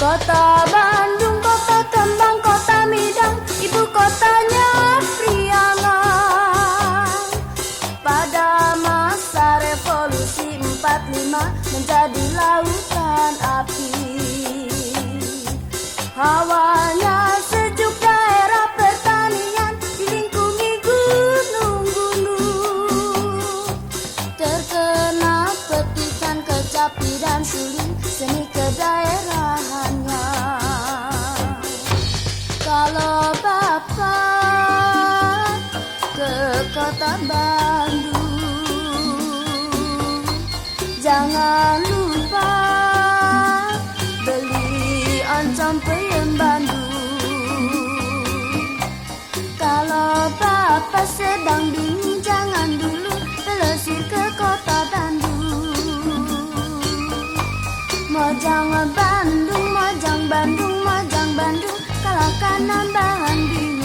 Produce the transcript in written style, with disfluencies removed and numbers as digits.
Kota Bandung, kota kembang, kota midang, ibu kotanya Priangan. Pada masa revolusi 45 menjadi lautan api. Hawanya sejuk, daerah pertanian dilingkungi gunung-gunung. Terkena petikan, kecapi dan suling, seni kedaerahannya. Kalau Bapak ke kota Bandung, jangan lupa beli oncom peyem Bandung. Kalau Bapak sedang bingung, jangan dulu telesir ke kota Bandung. Mojang Bandung, Mojang Bandung, Mojang Bandung, kalahkan nambahan bingung.